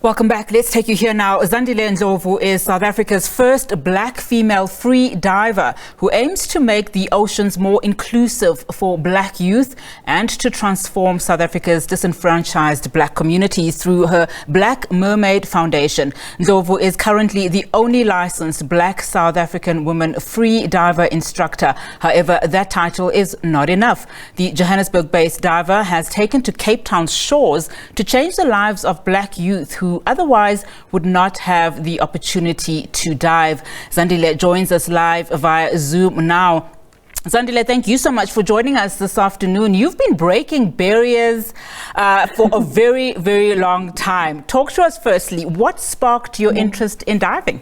Welcome back. Let's take you here now. Zandile Ndhlovu is South Africa's first black female free diver who aims to make the oceans more inclusive for black youth and to transform South Africa's disenfranchised black communities through her Black Mermaid Foundation. Ndhlovu is currently the only licensed black South African woman free diver instructor. However, that title is not enough. The Johannesburg-based diver has taken to Cape Town's shores to change the lives of black youth who otherwise would not have the opportunity to dive. Zandile joins us live via Zoom now. Zandile, thank you so much for joining us this afternoon. You've been breaking barriers for a very, very long time. Talk to us firstly. What sparked your interest in diving?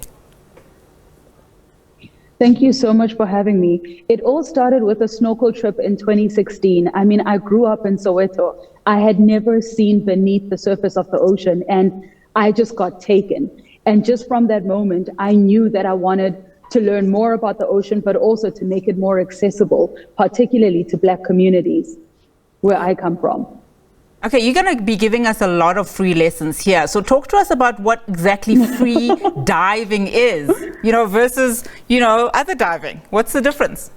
Thank you so much for having me. It all started with a snorkel trip in 2016. I mean, I grew up in Soweto. I had never seen beneath the surface of the ocean, and I just got taken. And just from that moment, I knew that I wanted to learn more about the ocean, but also to make it more accessible, particularly to black communities where I come from. Okay, you're going to be giving us a lot of free lessons here. So talk to us about what exactly free diving is, versus, other diving. What's the difference?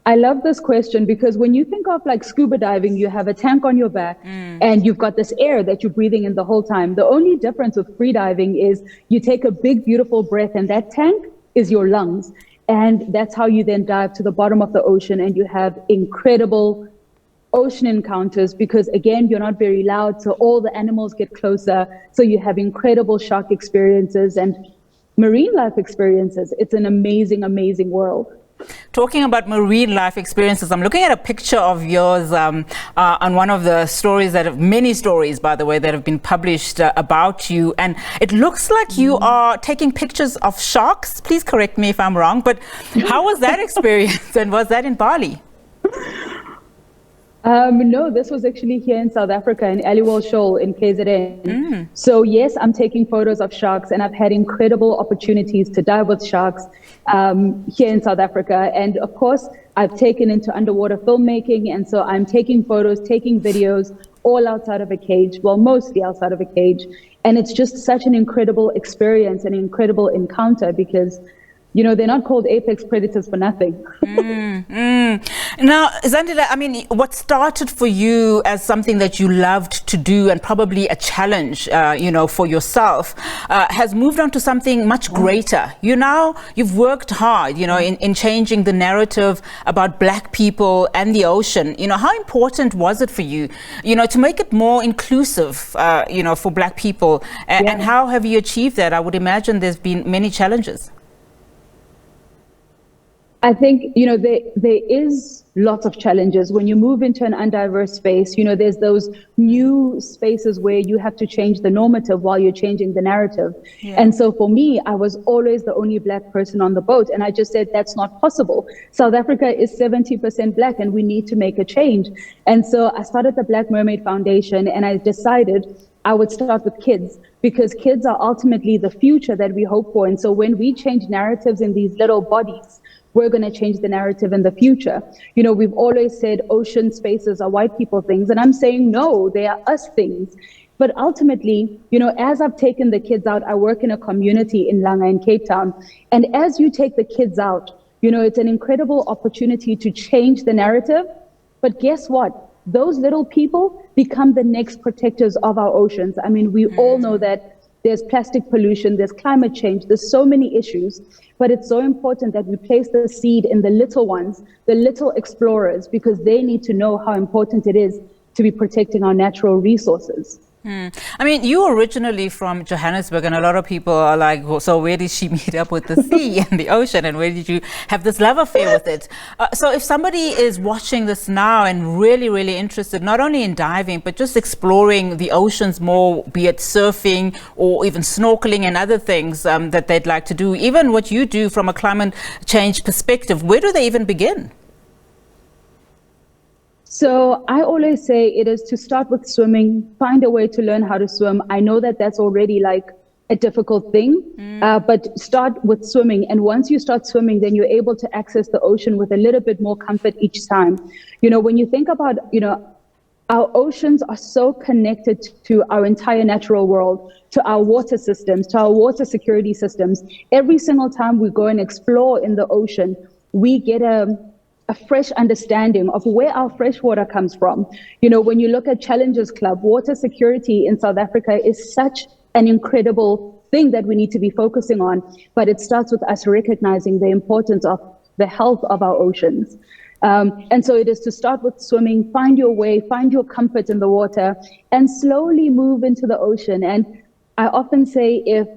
I love this question because when you think of like scuba diving, you have a tank on your back and you've got this air that you're breathing in the whole time. The only difference with free diving is you take a big, beautiful breath and that tank is your lungs. And that's how you then dive to the bottom of the ocean and you have incredible ocean encounters because again, you're not very loud. So all the animals get closer. So you have incredible shark experiences and marine life experiences. It's an amazing, amazing world. Talking about marine life experiences, I'm looking at a picture of yours on one of the stories many stories, by the way, that have been published about you. And it looks like you are taking pictures of sharks. Please correct me if I'm wrong, but how was that experience and was that in Bali? No, this was actually here in South Africa in Aliwal Shoal in KZN. So yes, I'm taking photos of sharks and I've had incredible opportunities to dive with sharks here in South Africa. And of course, I've taken into underwater filmmaking. And so I'm taking photos, taking videos, all outside of a cage, well, mostly outside of a cage. And it's just such an incredible experience, an incredible encounter because they're not called apex predators for nothing. Now, Zandile, I mean, what started for you as something that you loved to do and probably a challenge, for yourself, has moved on to something much greater. You've worked hard, in changing the narrative about black people and the ocean. How important was it for you, to make it more inclusive, for black people? And how have you achieved that? I would imagine there's been many challenges. I think, there is lots of challenges. When you move into an undiverse space, there's those new spaces where you have to change the normative while you're changing the narrative. And so for me, I was always the only black person on the boat. And I just said, that's not possible. South Africa is 70% black and we need to make a change. And so I started the Black Mermaid Foundation and I decided I would start with kids because kids are ultimately the future that we hope for. And so when we change narratives in these little bodies, we're going to change the narrative in the future. We've always said ocean spaces are white people things, and I'm saying no, they are us things. But ultimately, as I've taken the kids out, I work in a community in Langa in Cape Town. And as you take the kids out, it's an incredible opportunity to change the narrative. But guess what? Those little people become the next protectors of our oceans. I mean, we all know that there's plastic pollution, there's climate change, there's so many issues, but it's so important that we place the seed in the little ones, the little explorers, because they need to know how important it is to be protecting our natural resources. I mean, you originally from Johannesburg, and a lot of people are like, well, so where did she meet up with the sea and the ocean, and where did you have this love affair with it? So if somebody is watching this now and really, really interested, not only in diving, but just exploring the oceans more, be it surfing or even snorkeling and other things that they'd like to do, even what you do from a climate change perspective, where do they even begin? So I always say it is to start with swimming, find a way to learn how to swim. I know that that's already like a difficult thing, but start with swimming. And once you start swimming, then you're able to access the ocean with a little bit more comfort each time. When you think about, Our oceans are so connected to our entire natural world, to our water systems, to our water security systems. Every single time we go and explore in the ocean, we get a fresh understanding of where our fresh water comes from. You know, when you look at Challengers Club, water security in South Africa is such an incredible thing that we need to be focusing on, but it starts with us recognizing the importance of the health of our oceans. And so it is to start with swimming, find your way, find your comfort in the water, and slowly move into the ocean. And I often say, if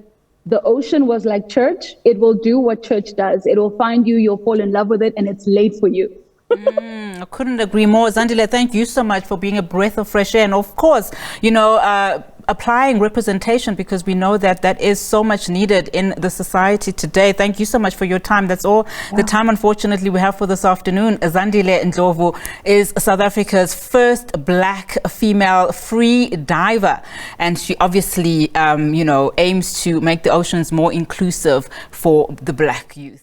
the ocean was like church, it will do what church does. It will find you, you'll fall in love with it, and it's late for you. I couldn't agree more. Zandile, thank you so much for being a breath of fresh air. And of course, you know, applying representation, because we know that that is so much needed in the society today. Thank you so much for your time. That's all the time, unfortunately, we have for this afternoon. Zandile Ndhlovu is South Africa's first black female free diver. And she obviously, you know, aims to make the oceans more inclusive for the black youth.